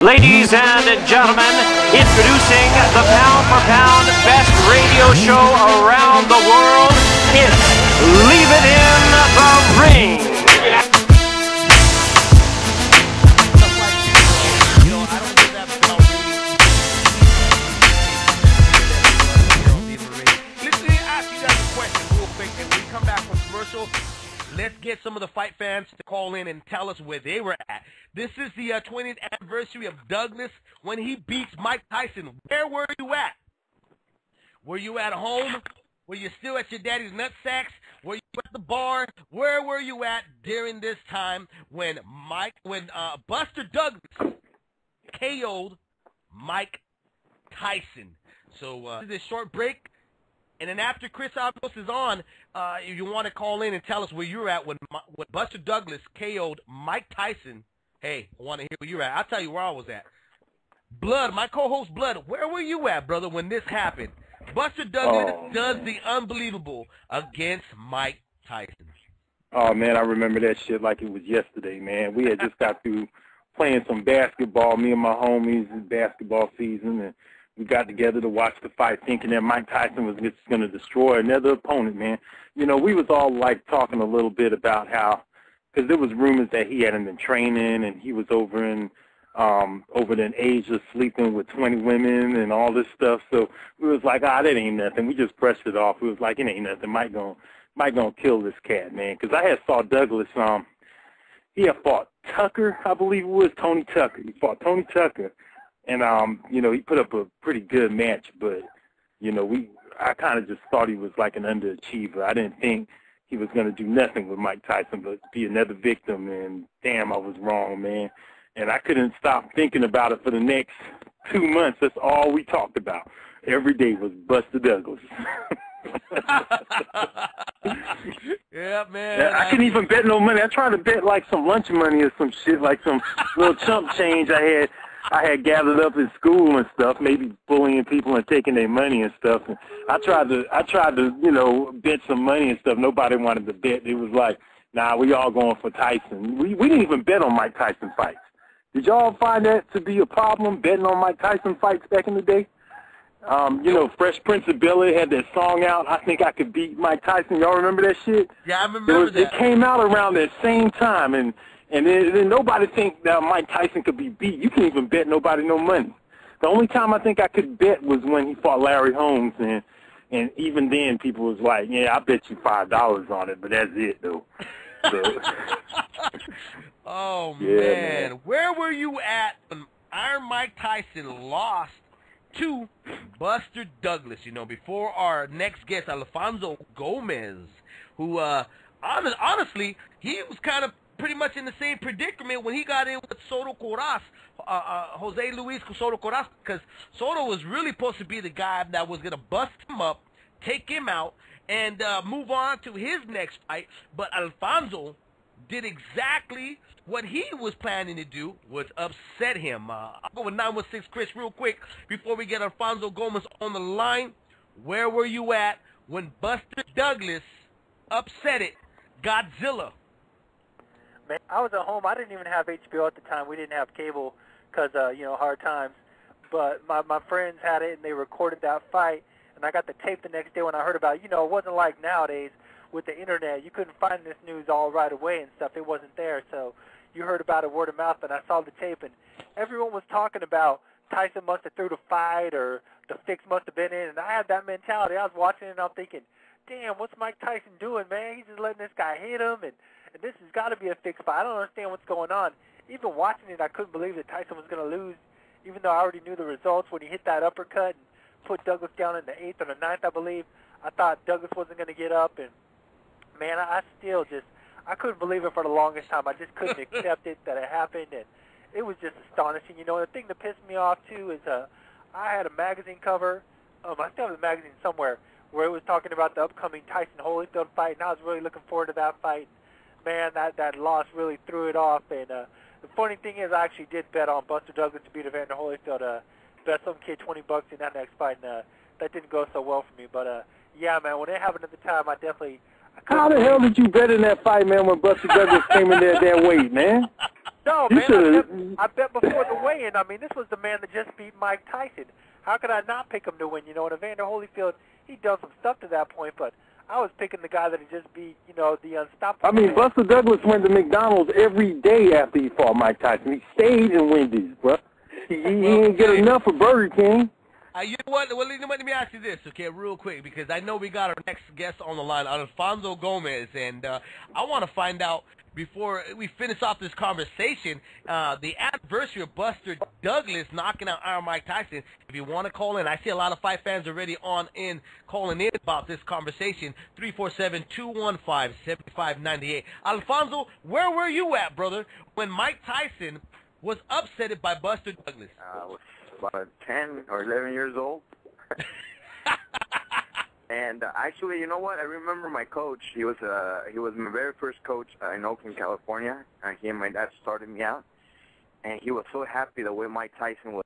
Ladies and gentlemen, introducing the pound-for-pound best radio show around the world, it's Leave It in the Ring. Let me ask you guys a question real quick, and when we come back from commercial, let's get some of the fight fans to call in and tell us where they were at. This is the 20th anniversary of Douglas when he beats Mike Tyson. Where were you at? Were you at home? Were you still at your daddy's nutsacks? Were you at the bar? Where were you at during this time when Buster Douglas KO'd Mike Tyson? So this is a short break. And then after Chris Abos is on, if you want to call in and tell us where you're at when Buster Douglas KO'd Mike Tyson, hey, I want to hear where you're at. I'll tell you where I was at. Blood, my co-host Blood, where were you at, brother, when this happened? Buster Douglas does the unbelievable against Mike Tyson. Oh, man, I remember that shit like it was yesterday, man. We had just got through playing some basketball, me and my homies in basketball season, and we got together to watch the fight thinking that Mike Tyson was just going to destroy another opponent, man. You know, we was all, like, talking a little bit about how, because there was rumors that he hadn't been training and he was over in Asia sleeping with 20 women and all this stuff. So we was like, that ain't nothing. We just brushed it off. We was like, it ain't nothing. Mike gonna kill this cat, man. Because I had saw Douglas, he had fought Tucker, I believe it was, Tony Tucker. He fought Tony Tucker. And, you know, he put up a pretty good match, but, you know, I kind of just thought he was like an underachiever. I didn't think he was going to do nothing with Mike Tyson but be another victim, and damn, I was wrong, man. And I couldn't stop thinking about it for the next 2 months. That's all we talked about. Every day was Buster Douglas. Yeah, man. I couldn't even bet no money. I tried to bet like some lunch money or some shit, like some little chump change I had gathered up in school and stuff, maybe bullying people and taking their money and stuff. And I tried to, you know, bet some money and stuff. Nobody wanted to bet. It was like, nah, we all going for Tyson. We didn't even bet on Mike Tyson fights. Did y'all find that to be a problem, betting on Mike Tyson fights back in the day? You know, Fresh Prince of Bel-Air had that song out, I Think I Could Beat Mike Tyson. Y'all remember that shit? Yeah, I remember that. It came out around that same time, and then nobody think that Mike Tyson could be beat. You can't even bet nobody no money. The only time I think I could bet was when he fought Larry Holmes, and even then people was like, yeah, I bet you $5 on it, but that's it, though. So, oh, yeah, man. Where were you at when Iron Mike Tyson lost to Buster Douglas? You know, before our next guest, Alfonso Gomez, who, honestly, he was kind of pretty much in the same predicament when he got in with Soto Coraz, Jose Luis Soto Coraz, because Soto was really supposed to be the guy that was going to bust him up, take him out, and move on to his next fight. But Alfonso did exactly what he was planning to do, was upset him. I'll go with 916 Chris real quick before we get Alfonso Gomez on the line. Where were you at when Buster Douglas upset it, Godzilla? Man, I was at home. I didn't even have HBO at the time. We didn't have cable because, you know, hard times. But my friends had it, and they recorded that fight. And I got the tape the next day when I heard about it. You know, it wasn't like nowadays with the Internet. You couldn't find this news all right away and stuff. It wasn't there. So you heard about it word of mouth, and I saw the tape. And everyone was talking about Tyson must have threw the fight or the fix must have been in. And I had that mentality. I was watching it, and I'm thinking, damn, what's Mike Tyson doing, man? He's just letting this guy hit him, and this has got to be a fixed fight. I don't understand what's going on. Even watching it, I couldn't believe that Tyson was going to lose, even though I already knew the results when he hit that uppercut and put Douglas down in the 8th or the 9th, I believe. I thought Douglas wasn't going to get up, and, man, I still just, I couldn't believe it for the longest time. I just couldn't accept it that it happened, and it was just astonishing. You know, the thing that pissed me off, too, is I had a magazine cover. I still have the magazine somewhere where it was talking about the upcoming Tyson-Holyfield fight, and I was really looking forward to that fight. Man, that loss really threw it off. And the funny thing is, I actually did bet on Buster Douglas to beat Evander Holyfield. Bet some kid $20 in that next fight, and that didn't go so well for me. But yeah, man, when it happened at the time, I How the hell did you bet in that fight, man, when Buster Douglas came in there at that weight, man? No, man, I bet before the weigh-in. I mean, this was the man that just beat Mike Tyson. How could I not pick him to win? You know, and Evander Holyfield, he'd done some stuff to that point, but I was picking the guy that had just beat, you know, the unstoppable. I mean, man. Buster Douglas went to McDonald's every day after he fought Mike Tyson. He stayed in Wendy's, bro. He didn't get enough of Burger King. You know what? Well, let me ask you this, okay, real quick, because I know we got our next guest on the line, Alfonso Gomez, and I want to find out, before we finish off this conversation, the anniversary of Buster Douglas knocking out Iron Mike Tyson. If you want to call in, I see a lot of fight fans already calling in about this conversation, 347-215-7598. Alfonso, where were you at, brother, when Mike Tyson was upsetted by Buster Douglas? I was about 10 or 11 years old. And actually, you know what? I remember my coach. He was my very first coach in Oakland, California. He and my dad started me out, and he was so happy the way Mike Tyson was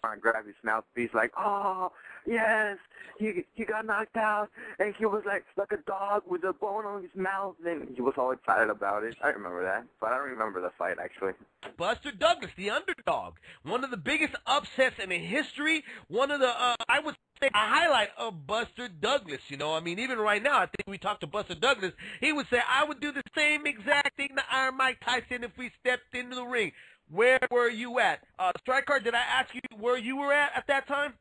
trying to grab his mouthpiece, like, "Oh, yes, he got knocked out," and he was like a dog with a bone on his mouth, and he was all excited about it. I remember that, but I don't remember the fight actually. Buster Douglas, the underdog, one of the biggest upsets in the history, one of the, I would say, a highlight of Buster Douglas, you know. I mean, even right now, I think we talked to Buster Douglas, he would say, I would do the same exact thing to Iron Mike Tyson if we stepped into the ring. Where were you at? Striker, did I ask you where you were at that time?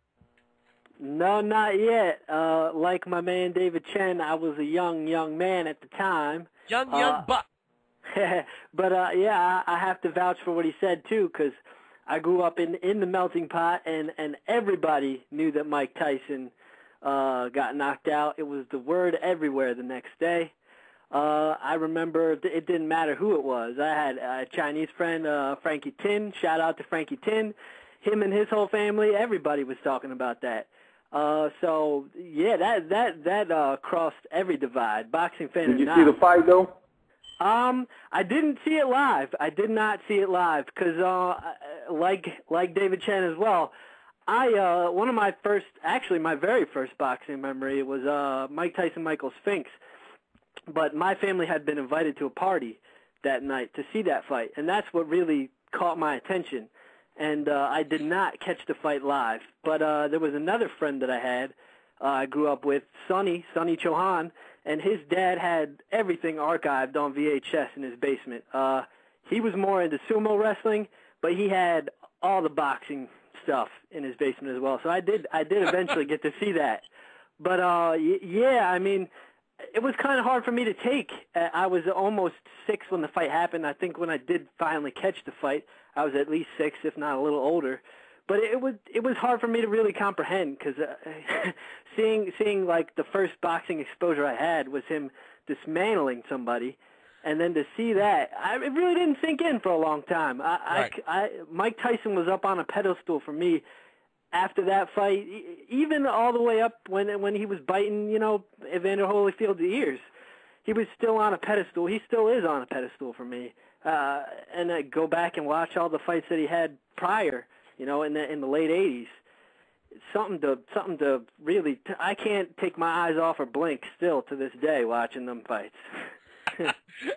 No, not yet. Like my man David Chen, I was a young man at the time. Young buck. But, yeah, I have to vouch for what he said, too, because I grew up in the melting pot, and everybody knew that Mike Tyson got knocked out. It was the word everywhere the next day. I remember it didn't matter who it was. I had a Chinese friend, Frankie Tin. Shout out to Frankie Tin. Him and his whole family, everybody was talking about that. So, yeah, that crossed every divide, boxing fan or not. Did you see the fight, though? I didn't see it live. I did not see it live because, like David Chen as well, one of my my very first boxing memory was Mike Tyson, Michael Spinks. But my family had been invited to a party that night to see that fight, and that's what really caught my attention. And I did not catch the fight live. But there was another friend that I had, I grew up with, Sonny Chauhan, and his dad had everything archived on VHS in his basement. He was more into sumo wrestling, but he had all the boxing stuff in his basement as well. So I did eventually get to see that. But yeah, I mean, it was kind of hard for me to take. I was almost 6 when the fight happened. I think when I did finally catch the fight, I was at least 6, if not a little older. But it was hard for me to really comprehend because seeing like the first boxing exposure I had was him dismantling somebody, and then to see that, it really didn't sink in for a long time. Mike Tyson was up on a pedestal for me after that fight, even all the way up when he was biting, you know, Evander Holyfield's ears. He was still on a pedestal. He still is on a pedestal for me. And I go back and watch all the fights that he had prior, you know, in the late 80s. It's something to really. I can't take my eyes off or blink still to this day watching them fights.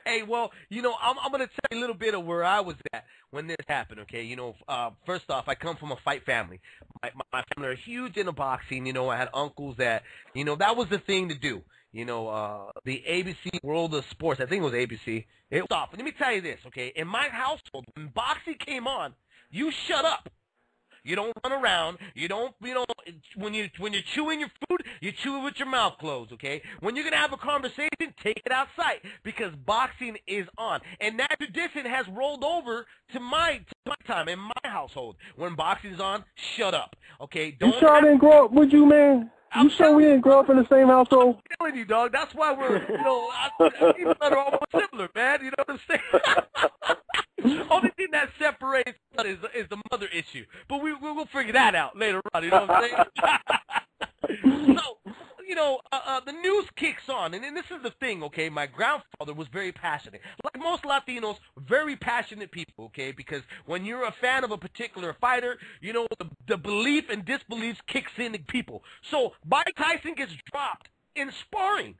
Hey, well, you know, I'm going to tell you a little bit of where I was at when this happened, okay? You know, first off, I come from a fight family. My family are huge into boxing. You know, I had uncles that, you know, that was the thing to do. You know, the ABC World of Sports, I think it was ABC. It was off. Let me tell you this, okay? In my household, when boxing came on, you shut up. You don't run around. You don't, when you're chewing your food, you chew it with your mouth closed, okay? When you're going to have a conversation, take it outside because boxing is on. And that tradition has rolled over to my time in my household. When boxing is on, shut up, okay? You sure I didn't grow up with you, man? You sure we didn't grow up in the same household? I'm telling you, dog. That's why we're, you know, even better, almost similar, man. You know what I'm saying? Only thing that separates us is the mother issue. But we'll figure that out later on. You know what I'm saying? So, you know, the news kicks on, and this is the thing, okay? My grandfather was very passionate. Like most Latinos, very passionate people, okay? Because when you're a fan of a particular fighter, you know, the belief and disbelief kicks in people. So Mike Tyson gets dropped in sparring.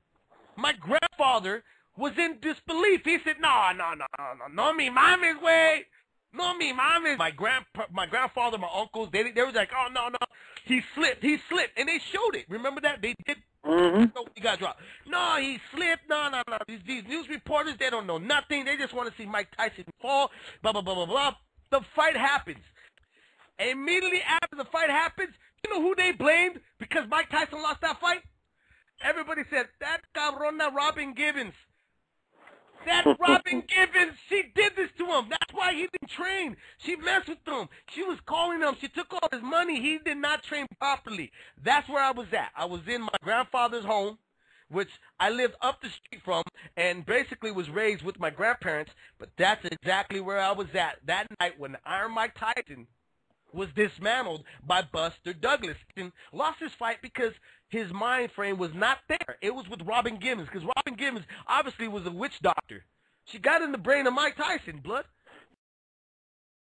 My grandfather was in disbelief. He said, no me mames, way. No me mames. My grandfather, my uncles, they was like, oh, no. He slipped, and they showed it. Remember that? They did. He got dropped. No, he slipped. No. These news reporters, they don't know nothing. They just want to see Mike Tyson fall, blah, blah, blah, blah, blah. The fight happens. Immediately after the fight happens, you know who they blamed because Mike Tyson lost that fight? Everybody said, that cabrona Robin Givens. That Robin Givens, she did this to him. That's why he didn't train. She messed with him. She was calling him. She took all his money. He did not train properly. That's where I was at. I was in my grandfather's home, which I lived up the street from, and basically was raised with my grandparents. But that's exactly where I was at that night when Iron Mike Tyson was dismantled by Buster Douglas and lost his fight because his mind frame was not there. It was with Robin Givens because Robin Givens obviously was a witch doctor. She got in the brain of Mike Tyson, blood.